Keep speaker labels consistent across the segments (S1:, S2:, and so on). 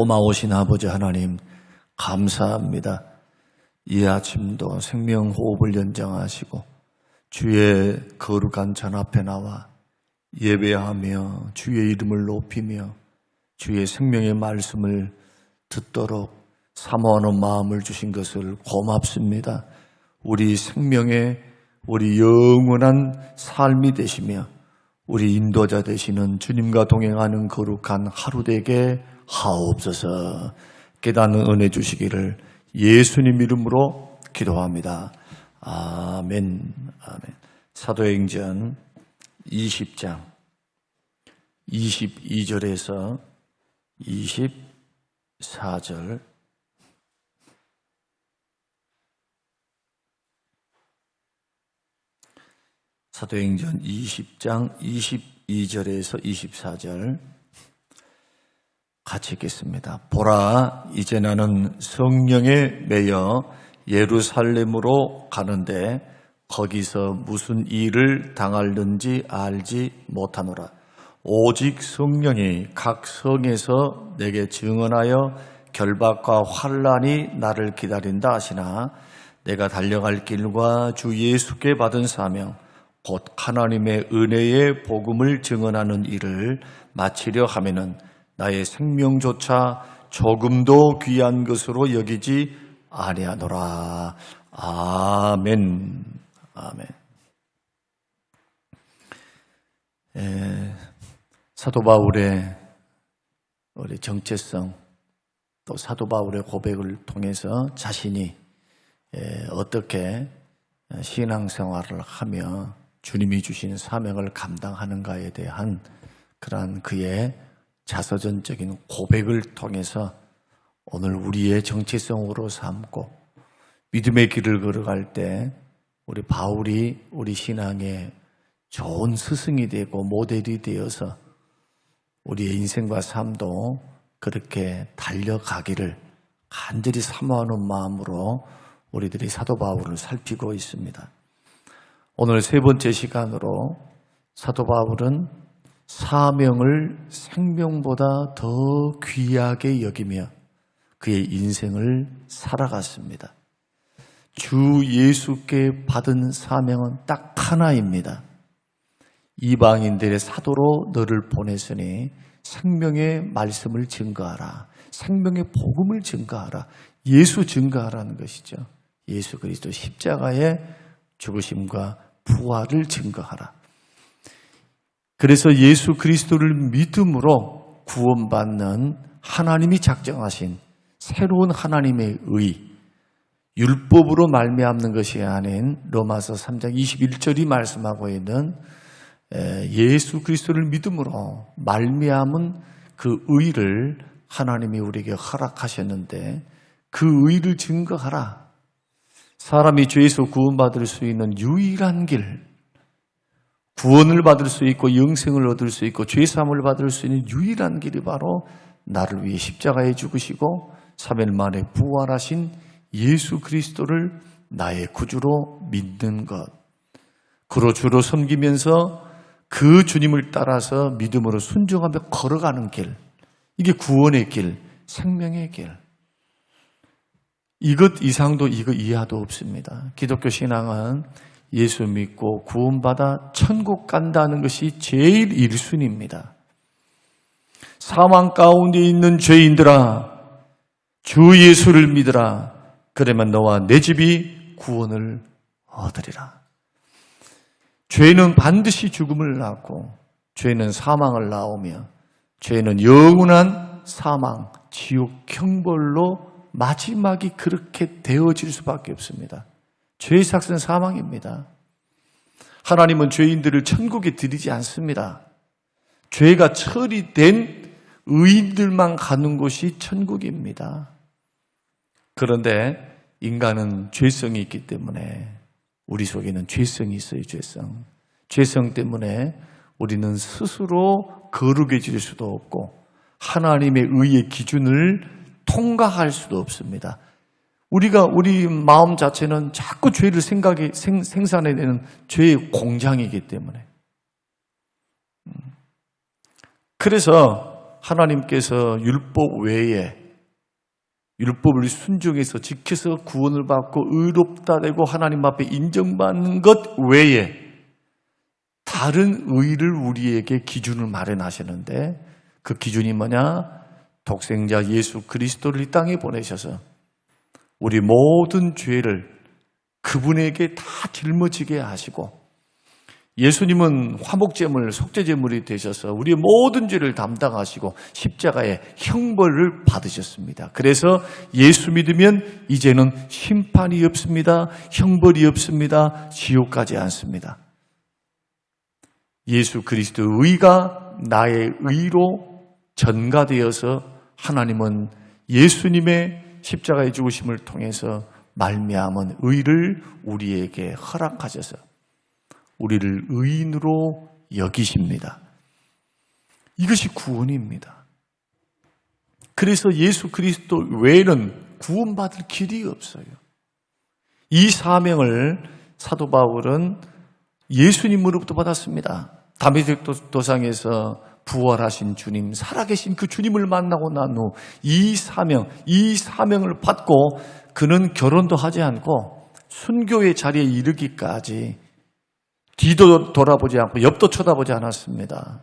S1: 고마우신 아버지 하나님 감사합니다. 이 아침도 생명호흡을 연장하시고 주의 거룩한 전 앞에 나와 예배하며 주의 이름을 높이며 주의 생명의 말씀을 듣도록 사모하는 마음을 주신 것을 고맙습니다. 우리 생명의 우리 영원한 삶이 되시며 우리 인도자 되시는 주님과 동행하는 거룩한 하루 되게 하옵소서. 깨닫는 은혜 주시기를 예수님 이름으로 기도합니다. 아멘. 아멘. 사도행전 20장 22절에서 24절 사도행전 20장 22절에서 24절 같이 읽겠습니다. 보라, 이제 나는 성령에 매여 예루살렘으로 가는데 거기서 무슨 일을 당할는지 알지 못하노라. 오직 성령이 각 성에서 내게 증언하여 결박과 환난이 나를 기다린다 하시나 내가 달려갈 길과 주 예수께 받은 사명 곧 하나님의 은혜의 복음을 증언하는 일을 마치려 하면은 나의 생명조차 조금도 귀한 것으로 여기지 아니하노라. 아멘. 아멘. 사도 바울의 우리 정체성 또 사도 바울의 고백을 통해서 자신이 어떻게 신앙생활을 하며 주님이 주신 사명을 감당하는가에 대한 그러한 그의 자서전적인 고백을 통해서 오늘 우리의 정체성으로 삼고 믿음의 길을 걸어갈 때 우리 바울이 우리 신앙의 좋은 스승이 되고 모델이 되어서 우리의 인생과 삶도 그렇게 달려가기를 간절히 사모하는 마음으로 우리들이 사도 바울을 살피고 있습니다. 오늘 세 번째 시간으로 사도 바울은 사명을 생명보다 더 귀하게 여기며 그의 인생을 살아갔습니다. 주 예수께 받은 사명은 딱 하나입니다. 이방인들의 사도로 너를 보냈으니 생명의 말씀을 증거하라. 생명의 복음을 증거하라. 예수 증거하라는 것이죠. 예수 그리스도 십자가의 죽으심과 부활을 증거하라. 그래서 예수 그리스도를 믿음으로 구원받는 하나님이 작정하신 새로운 하나님의 의, 율법으로 말미암는 것이 아닌 로마서 3장 21절이 말씀하고 있는 예수 그리스도를 믿음으로 말미암은 그 의를 하나님이 우리에게 허락하셨는데 그 의를 증거하라. 사람이 죄에서 구원받을 수 있는 유일한 길, 구원을 받을 수 있고 영생을 얻을 수 있고 죄사함을 받을 수 있는 유일한 길이 바로 나를 위해 십자가에 죽으시고 3일 만에 부활하신 예수 그리스도를 나의 구주로 믿는 것, 그로 주로 섬기면서 그 주님을 따라서 믿음으로 순종하며 걸어가는 길, 이게 구원의 길, 생명의 길. 이것 이상도 이것 이하도 없습니다. 기독교 신앙은 예수 믿고 구원받아 천국 간다는 것이 제일 1순위입니다. 사망 가운데 있는 죄인들아, 주 예수를 믿으라. 그러면 너와 내 집이 구원을 얻으리라. 죄는 반드시 죽음을 낳고 죄는 사망을 낳으며 죄는 영원한 사망, 지옥 형벌로 마지막이 그렇게 되어질 수밖에 없습니다. 죄의 삭은 사망입니다. 하나님은 죄인들을 천국에 들이지 않습니다. 죄가 처리된 의인들만 가는 곳이 천국입니다. 그런데 인간은 죄성이 있기 때문에 우리 속에는 죄성이 있어요. 죄성 때문에 우리는 스스로 거룩해질 수도 없고 하나님의 의의 기준을 통과할 수도 없습니다. 우리가 우리 마음 자체는 자꾸 죄를 생산해내는 죄의 공장이기 때문에. 그래서 하나님께서 율법 외에 율법을 순종해서 지켜서 구원을 받고 의롭다 되고 하나님 앞에 인정받는 것 외에 다른 의를 우리에게 기준을 마련하시는데 그 기준이 뭐냐? 독생자 예수 그리스도를 이 땅에 보내셔서 우리 모든 죄를 그분에게 다 짊어지게 하시고 예수님은 화목제물, 속죄제물이 되셔서 우리의 모든 죄를 담당하시고 십자가의 형벌을 받으셨습니다. 그래서 예수 믿으면 이제는 심판이 없습니다. 형벌이 없습니다. 지옥 가지 않습니다. 예수 그리스도의 의가 나의 의로 전가되어서 하나님은 예수님의 십자가의 죽으심을 통해서 말미암은 의를 우리에게 허락하셔서 우리를 의인으로 여기십니다. 이것이 구원입니다. 그래서 예수 그리스도 외에는 구원받을 길이 없어요. 이 사명을 사도 바울은 예수님으로부터 받았습니다. 다메섹 도상에서 부활하신 주님, 살아계신 그 주님을 만나고 난 후 이 사명을 받고 그는 결혼도 하지 않고 순교의 자리에 이르기까지 뒤도 돌아보지 않고 옆도 쳐다보지 않았습니다.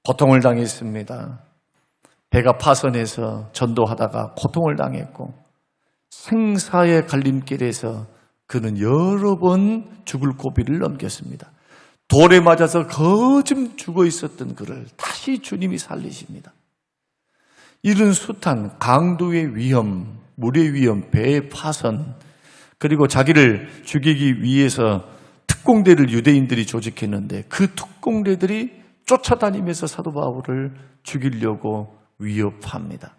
S1: 고통을 당했습니다. 배가 파선해서 전도하다가 고통을 당했고 생사의 갈림길에서 그는 여러 번 죽을 고비를 넘겼습니다. 돌에 맞아서 거즘 죽어 있었던 그를 다시 주님이 살리십니다. 이런 숱한 강도의 위험, 물의 위험, 배의 파선, 그리고 자기를 죽이기 위해서 특공대를 유대인들이 조직했는데 그 특공대들이 쫓아다니면서 사도 바울을 죽이려고 위협합니다.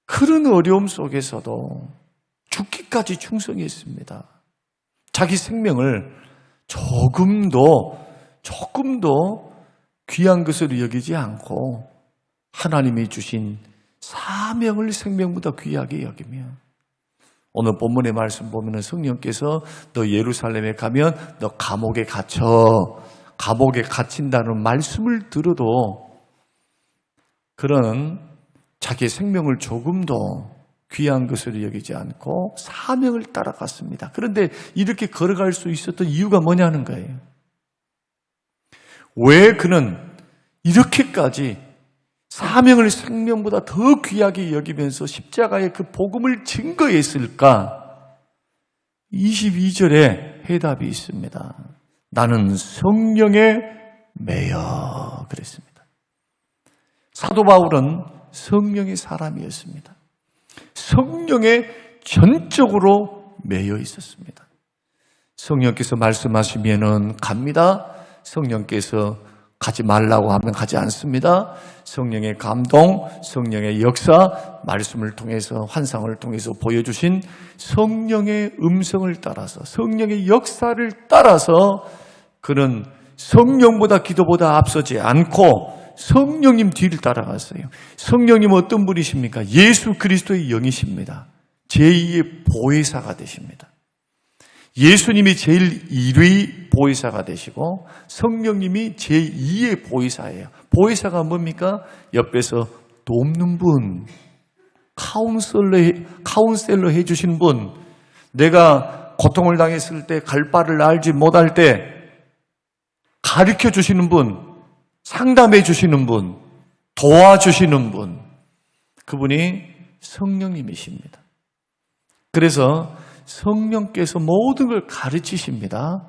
S1: 그런 어려움 속에서도 죽기까지 충성했습니다. 자기 생명을 조금도 귀한 것으로 여기지 않고 하나님이 주신 사명을 생명보다 귀하게 여기며 오늘 본문의 말씀 보면 성령께서 너 예루살렘에 가면 너 감옥에 갇힌다는 말씀을 들어도 그런 자기의 생명을 조금도 귀한 것으로 여기지 않고 사명을 따라갔습니다. 그런데 이렇게 걸어갈 수 있었던 이유가 뭐냐는 거예요. 왜 그는 이렇게까지 사명을 생명보다 더 귀하게 여기면서 십자가의 그 복음을 증거했을까? 22절에 해답이 있습니다. 나는 성령에 매여 그랬습니다. 사도 바울은 성령의 사람이었습니다. 성령에 전적으로 매여 있었습니다. 성령께서 말씀하시면은 갑니다. 성령께서 가지 말라고 하면 가지 않습니다. 성령의 감동, 성령의 역사, 말씀을 통해서 환상을 통해서 보여주신 성령의 음성을 따라서 성령의 역사를 따라서 그는 성령보다 기도보다 앞서지 않고 성령님 뒤를 따라갔어요. 성령님은 어떤 분이십니까? 예수 그리스도의 영이십니다. 제2의 보혜사가 되십니다. 예수님이 제일 1위 보혜사가 되시고 성령님이 제2의 보혜사예요. 보혜사가 뭡니까? 옆에서 돕는 분, 카운셀러 해주신 분, 내가 고통을 당했을 때 갈 바를 알지 못할 때 가르쳐 주시는 분, 상담해 주시는 분, 도와주시는 분, 그분이 성령님이십니다. 그래서 성령께서 모든 걸 가르치십니다.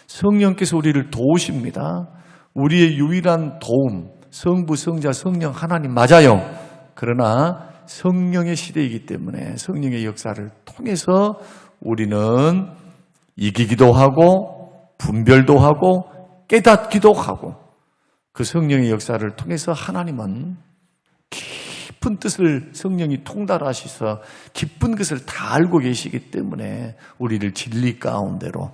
S1: 성령께서 우리를 도우십니다. 우리의 유일한 도움, 성부, 성자, 성령 하나님 맞아요. 그러나 성령의 시대이기 때문에 성령의 역사를 통해서 우리는 이기기도 하고 분별도 하고 깨닫기도 하고 그 성령의 역사를 통해서 하나님은 깊은 뜻을 성령이 통달하셔서 깊은 것을 다 알고 계시기 때문에 우리를 진리 가운데로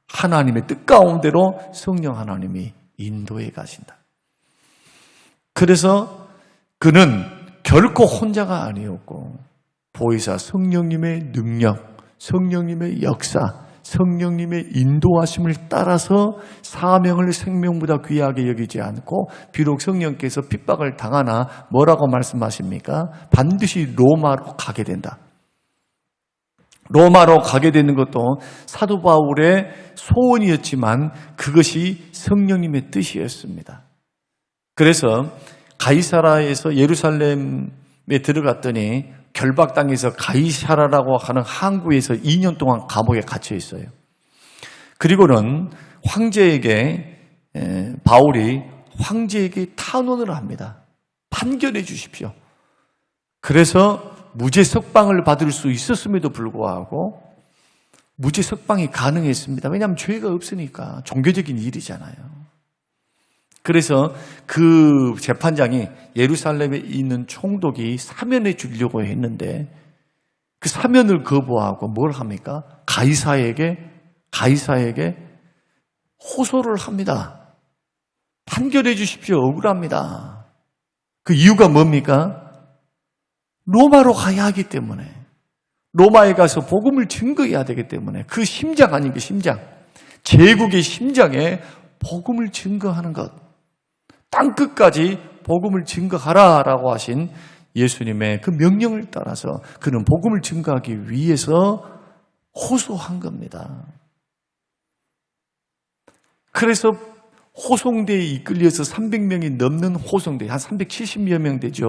S1: 하나님의 뜻 가운데로 성령 하나님이 인도해 가신다. 그래서 그는 결코 혼자가 아니었고 보혜사 성령님의 능력, 성령님의 역사, 성령님의 인도하심을 따라서 사명을 생명보다 귀하게 여기지 않고 비록 성령께서 핍박을 당하나 뭐라고 말씀하십니까? 반드시 로마로 가게 된다. 로마로 가게 되는 것도 사도 바울의 소원이었지만 그것이 성령님의 뜻이었습니다. 그래서 가이사라에서 예루살렘에 들어갔더니 결박당해서 가이사라라고 하는 항구에서 2년 동안 감옥에 갇혀 있어요. 그리고는 바울이 황제에게 탄원을 합니다. 판결해 주십시오. 그래서 무죄 석방을 받을 수 있었음에도 불구하고 무죄 석방이 가능했습니다. 왜냐하면 죄가 없으니까. 종교적인 일이잖아요. 그래서 그 재판장이 예루살렘에 있는 총독이 사면해 주려고 했는데 그 사면을 거부하고 뭘 합니까? 가이사에게 호소를 합니다. 판결해 주십시오. 억울합니다. 그 이유가 뭡니까? 로마로 가야 하기 때문에, 로마에 가서 복음을 증거해야 되기 때문에, 그 심장 아닙니까? 심장. 제국의 심장에 복음을 증거하는 것. 땅끝까지 복음을 증거하라라고 하신 예수님의 그 명령을 따라서 그는 복음을 증거하기 위해서 호소한 겁니다. 그래서 호송대에 이끌려서 300명이 넘는 호송대, 한 370여 명 되죠.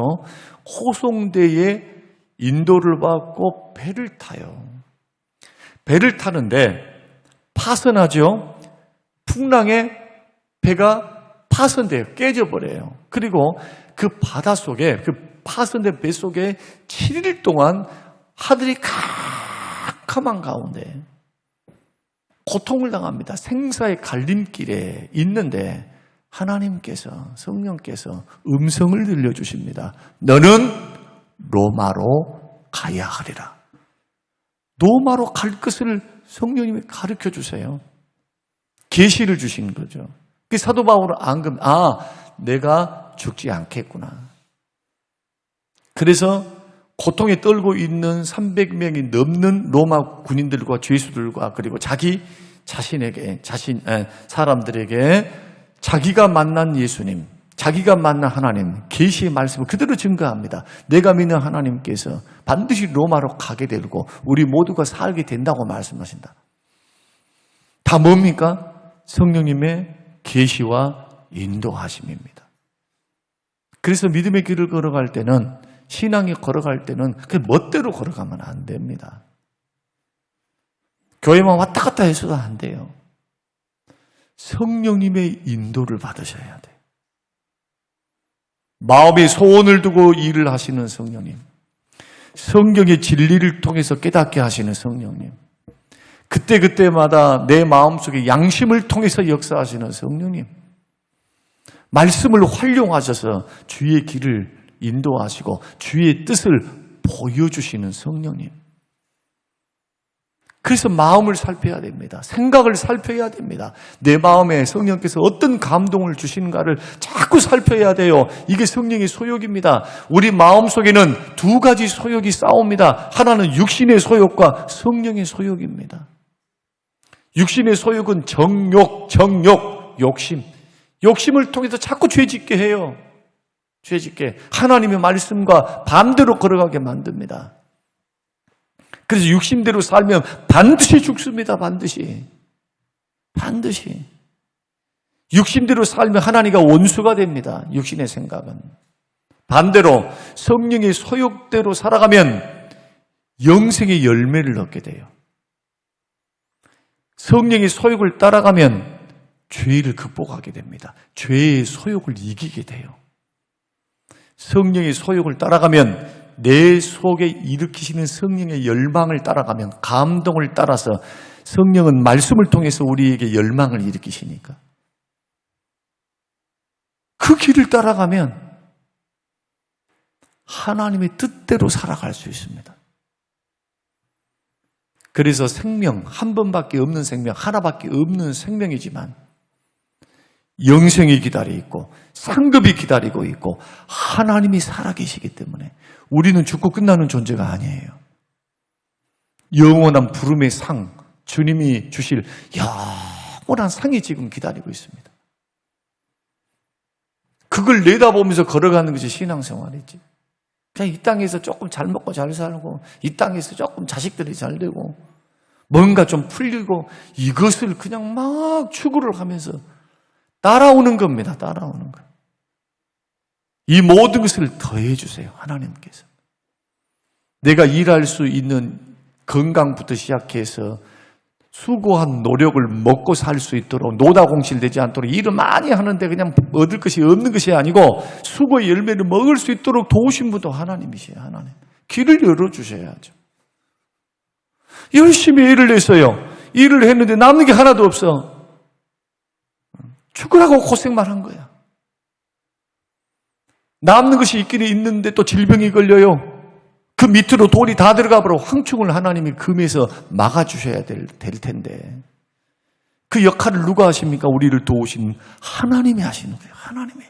S1: 호송대에 인도를 받고 배를 타요. 배를 타는데 파선하죠. 풍랑에 배가 파선돼요. 깨져버려요. 그리고 그 바다 속에, 그 파선된 배 속에 7일 동안 하늘이 캄캄한 가운데 고통을 당합니다. 생사의 갈림길에 있는데 하나님께서, 성령께서 음성을 들려주십니다. 너는 로마로 가야 하리라. 로마로 갈 것을 성령님이 가르쳐 주세요. 계시를 주신 거죠. 그 사도 바울은 내가 죽지 않겠구나. 그래서 고통에 떨고 있는 300명이 넘는 로마 군인들과 죄수들과 그리고 자기 자신에게, 사람들에게 자기가 만난 예수님, 자기가 만난 하나님, 계시의 말씀을 그대로 증거합니다. 내가 믿는 하나님께서 반드시 로마로 가게 되고 우리 모두가 살게 된다고 말씀하신다. 다 뭡니까? 성령님의 계시와 인도하심입니다. 그래서 믿음의 길을 걸어갈 때는, 신앙에 걸어갈 때는 그 멋대로 걸어가면 안 됩니다. 교회만 왔다 갔다 해서도 안 돼요. 성령님의 인도를 받으셔야 돼요. 마음의 소원을 두고 일을 하시는 성령님, 성경의 진리를 통해서 깨닫게 하시는 성령님, 그때그때마다 내 마음속에 양심을 통해서 역사하시는 성령님, 말씀을 활용하셔서 주의 길을 인도하시고 주의 뜻을 보여주시는 성령님. 그래서 마음을 살펴야 됩니다. 생각을 살펴야 됩니다. 내 마음에 성령께서 어떤 감동을 주시는가를 자꾸 살펴야 돼요. 이게 성령의 소욕입니다. 우리 마음속에는 두 가지 소욕이 싸웁니다. 하나는 육신의 소욕과 성령의 소욕입니다. 육신의 소욕은 정욕, 욕심. 욕심을 통해서 자꾸 죄짓게 해요. 죄짓게. 하나님의 말씀과 반대로 걸어가게 만듭니다. 그래서 육신대로 살면 반드시 죽습니다. 반드시. 육신대로 살면 하나님과 원수가 됩니다. 육신의 생각은. 반대로 성령의 소욕대로 살아가면 영생의 열매를 얻게 돼요. 성령의 소욕을 따라가면 죄를 극복하게 됩니다. 죄의 소욕을 이기게 돼요. 성령의 소욕을 따라가면 내 속에 일으키시는 성령의 열망을 따라가면, 감동을 따라서, 성령은 말씀을 통해서 우리에게 열망을 일으키시니까 그 길을 따라가면 하나님의 뜻대로 살아갈 수 있습니다. 그래서 생명, 한 번밖에 없는 생명, 하나밖에 없는 생명이지만 영생이 기다리고 있고 상급이 기다리고 있고 하나님이 살아계시기 때문에 우리는 죽고 끝나는 존재가 아니에요. 영원한 부름의 상, 주님이 주실 영원한 상이 지금 기다리고 있습니다. 그걸 내다보면서 걸어가는 것이 신앙생활이지. 그냥 이 땅에서 조금 잘 먹고 잘 살고, 이 땅에서 조금 자식들이 잘 되고, 뭔가 좀 풀리고, 이것을 그냥 막 추구를 하면서 따라오는 겁니다. 따라오는 거. 이 모든 것을 더해 주세요. 하나님께서. 내가 일할 수 있는 건강부터 시작해서 수고한 노력을 먹고 살 수 있도록 노다공실되지 않도록 일을 많이 하는데 그냥 얻을 것이 없는 것이 아니고 수고의 열매를 먹을 수 있도록 도우신 분도 하나님이시에요. 하나님. 길을 열어주셔야죠. 열심히 일을 했어요. 일을 했는데 남는 게 하나도 없어. 죽으라고 고생만 한 거야. 남는 것이 있기는 있는데 또 질병이 걸려요. 그 밑으로 돌이 다 들어가 버려 황충을 하나님이 금에서 막아주셔야 될 텐데 그 역할을 누가 하십니까? 우리를 도우신 하나님이 하시는 거예요. 하나님이.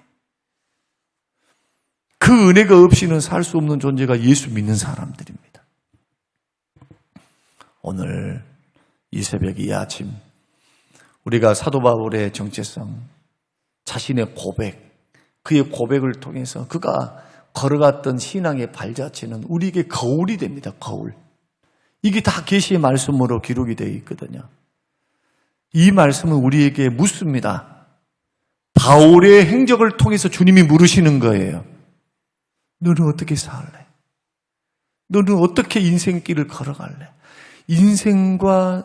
S1: 그 은혜가 없이는 살 수 없는 존재가 예수 믿는 사람들입니다. 오늘 이 새벽 이 아침 우리가 사도 바울의 정체성, 자신의 고백, 그의 고백을 통해서 그가 걸어갔던 신앙의 발자취는 우리에게 거울이 됩니다. 거울. 이게 다 계시의 말씀으로 기록이 되어 있거든요. 이 말씀은 우리에게 묻습니다. 바울의 행적을 통해서 주님이 물으시는 거예요. 너는 어떻게 살래? 너는 어떻게 인생길을 걸어갈래? 인생과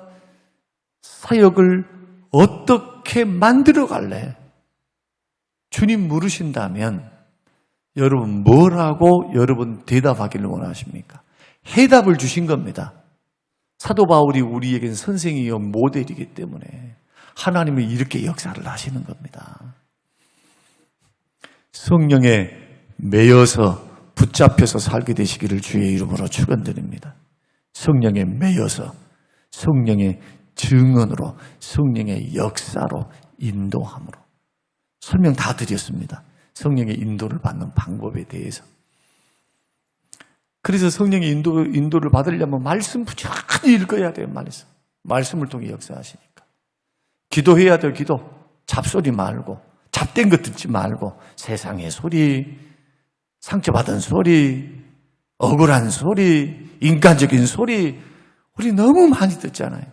S1: 사역을 어떻게 만들어갈래? 주님 물으신다면 여러분 뭐라고 여러분 대답하기를 원하십니까? 해답을 주신 겁니다. 사도 바울이 우리에겐 선생이요 모델이기 때문에 하나님이 이렇게 역사를 하시는 겁니다. 성령에 매여서 붙잡혀서 살게 되시기를 주의 이름으로 축원드립니다. 성령에 매여서 성령의 증언으로 성령의 역사로 인도함으로 설명 다 드렸습니다. 성령의 인도를 받는 방법에 대해서. 그래서 성령의 인도를 받으려면 말씀 부지런히 읽어야 돼요. 말씀을 통해 역사하시니까. 기도해야 돼요. 기도. 잡소리 말고 잡된 것 듣지 말고 세상의 소리, 상처받은 소리, 억울한 소리, 인간적인 소리 우리 너무 많이 듣잖아요.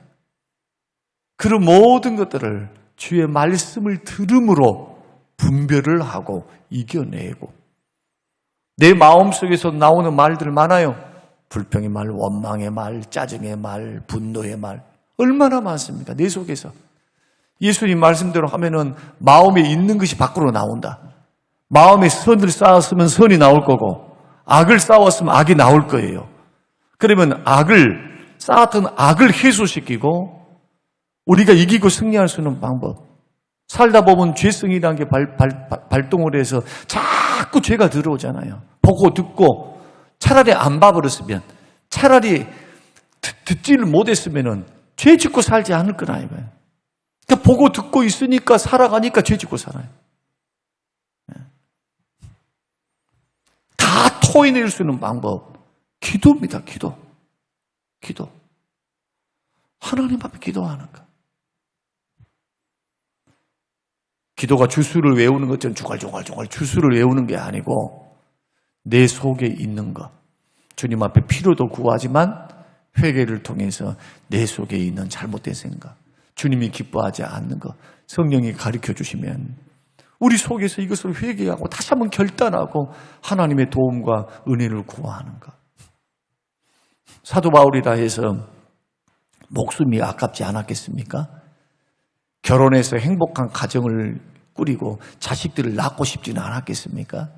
S1: 그런 모든 것들을 주의 말씀을 들음으로 분별을 하고 이겨내고 내 마음속에서 나오는 말들 많아요. 불평의 말, 원망의 말, 짜증의 말, 분노의 말 얼마나 많습니까? 내 속에서. 예수님 말씀대로 하면은 마음에 있는 것이 밖으로 나온다. 마음에 선을 쌓았으면 선이 나올 거고 악을 쌓았으면 악이 나올 거예요. 그러면 쌓았던 악을 해소시키고 우리가 이기고 승리할 수 있는 방법. 살다 보면 죄성이라는 게 발동을 해서 자꾸 죄가 들어오잖아요. 보고 듣고 차라리 안 봐버렸으면 차라리 듣지를 못했으면 죄 짓고 살지 않을 거라 이거예요. 그러니까 보고 듣고 있으니까 살아가니까 죄 짓고 살아요. 다 토해낼 수 있는 방법. 기도입니다. 기도. 하나님 앞에 기도하는 거. 기도가 주수를 외우는 것처럼 중얼중얼 주수를 외우는 게 아니고 내 속에 있는 것. 주님 앞에 필요도 구하지만 회개를 통해서 내 속에 있는 잘못된 생각, 주님이 기뻐하지 않는 것, 성령이 가르쳐 주시면 우리 속에서 이것을 회개하고 다시 한번 결단하고 하나님의 도움과 은혜를 구하는 것. 사도 바울이라 해서 목숨이 아깝지 않았겠습니까? 결혼해서 행복한 가정을 꾸리고 자식들을 낳고 싶지는 않았겠습니까?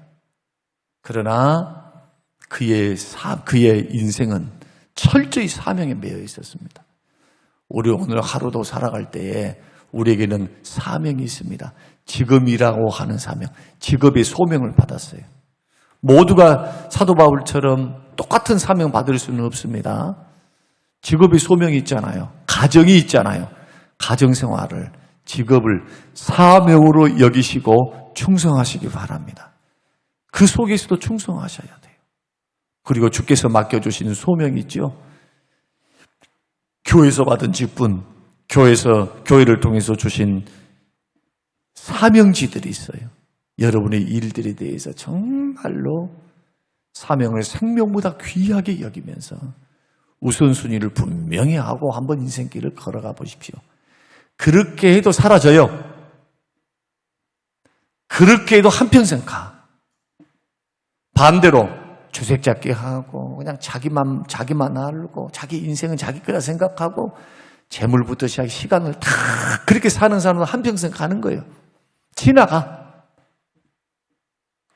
S1: 그러나 그의 인생은 철저히 사명에 매여 있었습니다. 우리 오늘 하루도 살아갈 때에 우리에게는 사명이 있습니다. 직업이라고 하는 사명, 직업의 소명을 받았어요. 모두가 사도 바울처럼 똑같은 사명 받을 수는 없습니다. 직업의 소명이 있잖아요. 가정이 있잖아요. 가정생활을, 직업을 사명으로 여기시고 충성하시기 바랍니다. 그 속에서도 충성하셔야 돼요. 그리고 주께서 맡겨주시는 소명이 있죠. 교회에서 받은 직분, 교회를 통해서 주신 사명지들이 있어요. 여러분의 일들에 대해서 정말로 사명을 생명보다 귀하게 여기면서 우선순위를 분명히 하고 한번 인생길을 걸어가 보십시오. 그렇게 해도 사라져요. 그렇게 해도 한평생 가. 반대로 주색 잡기 하고 그냥 자기만 알고 자기 인생은 자기 거라 생각하고 재물부터 시작해 시간을 다 그렇게 사는 사람은 한평생 가는 거예요. 지나가.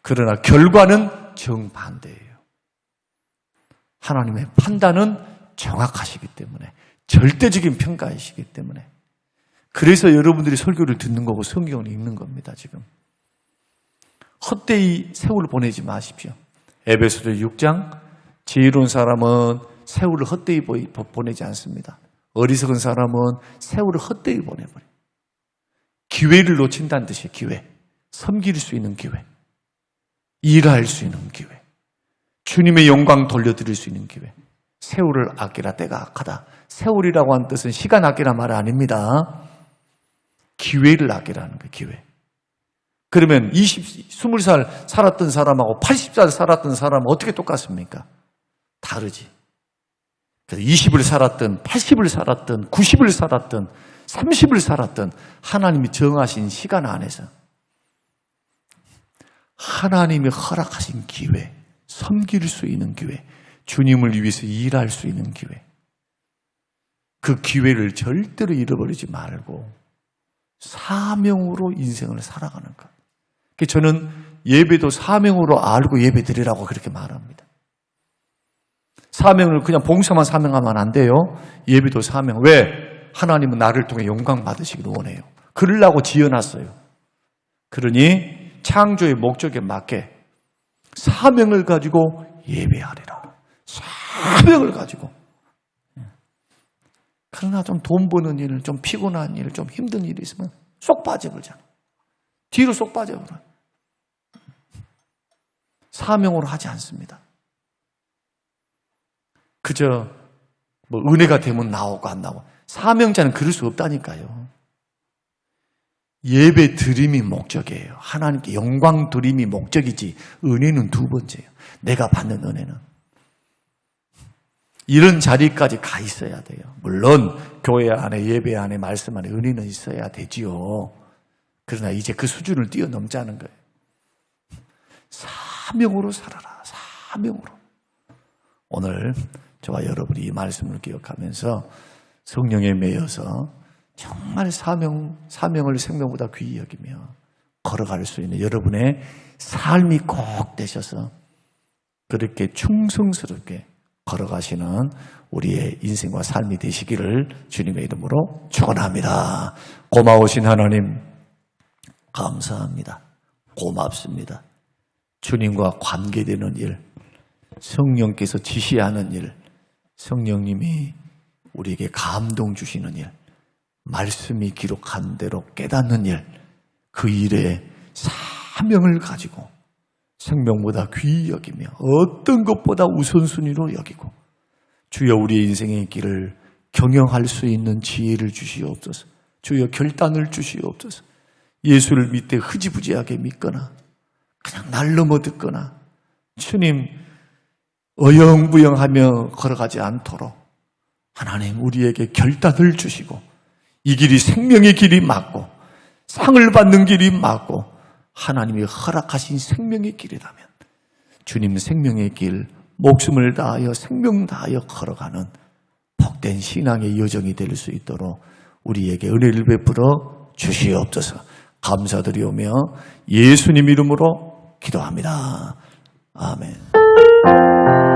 S1: 그러나 결과는 정반대예요. 하나님의 판단은 정확하시기 때문에, 절대적인 평가이시기 때문에, 그래서 여러분들이 설교를 듣는 거고 성경을 읽는 겁니다. 지금 헛되이 세월을 보내지 마십시오. 에베소서 6장, 지혜로운 사람은 세월을 헛되이 보내지 않습니다. 어리석은 사람은 세월을 헛되이 보내버려요. 기회를 놓친다는 뜻이에요. 기회. 섬길 수 있는 기회, 일할 수 있는 기회, 주님의 영광 돌려드릴 수 있는 기회. 세월을 아끼라, 때가 악하다. 세월이라고 하는 뜻은 시간 아끼라 말 아닙니다. 기회를 아끼라는 거예요. 기회. 그러면 20살 살았던 사람하고 80살 살았던 사람은 어떻게 똑같습니까? 다르지. 그래서 20을 살았든 80을 살았든 90을 살았든 30을 살았든 하나님이 정하신 시간 안에서 하나님이 허락하신 기회, 섬길 수 있는 기회, 주님을 위해서 일할 수 있는 기회, 그 기회를 절대로 잃어버리지 말고 사명으로 인생을 살아가는 것. 저는 예배도 사명으로 알고 예배 드리라고 그렇게 말합니다. 사명을 그냥 봉사만 사명하면 안 돼요. 예배도 사명. 왜? 하나님은 나를 통해 영광 받으시기를 원해요. 그러려고 지어놨어요. 그러니 창조의 목적에 맞게 사명을 가지고 예배하리라. 사명을 가지고. 그러나 좀 돈 버는 일, 좀 피곤한 일, 좀 힘든 일이 있으면 쏙 빠져버리잖아. 뒤로 쏙 빠져버려. 사명으로 하지 않습니다. 그저 은혜가 되면 나오고 안 나오고. 사명자는 그럴 수 없다니까요. 예배 드림이 목적이에요. 하나님께 영광 드림이 목적이지 은혜는 두 번째예요. 내가 받는 은혜는. 이런 자리까지 가 있어야 돼요. 물론 교회 안에, 예배 안에, 말씀 안에 은혜는 있어야 되지요. 그러나 이제 그 수준을 뛰어넘자는 거예요. 사명으로 살아라. 사명으로. 오늘 저와 여러분이 이 말씀을 기억하면서 성령에 매여서 정말 사명을 생명보다 귀히 여기며 걸어갈 수 있는 여러분의 삶이 꼭 되셔서 그렇게 충성스럽게 걸어가시는 우리의 인생과 삶이 되시기를 주님의 이름으로 축원합니다. 고마우신 하나님 감사합니다. 고맙습니다. 주님과 관계되는 일, 성령께서 지시하는 일, 성령님이 우리에게 감동 주시는 일, 말씀이 기록한 대로 깨닫는 일, 그 일에 사명을 가지고 생명보다 귀히 여기며 어떤 것보다 우선순위로 여기고 주여 우리의 인생의 길을 경영할 수 있는 지혜를 주시옵소서. 주여 결단을 주시옵소서. 예수를 믿되 흐지부지하게 믿거나 그냥 날 넘어 듣거나 주님 어영부영하며 걸어가지 않도록 하나님 우리에게 결단을 주시고 이 길이 생명의 길이 맞고 상을 받는 길이 맞고 하나님이 허락하신 생명의 길이라면 주님 생명의 길 목숨을 다하여 생명 다하여 걸어가는 복된 신앙의 여정이 될 수 있도록 우리에게 은혜를 베풀어 주시옵소서. 감사드리오며 예수님 이름으로 기도합니다. 아멘.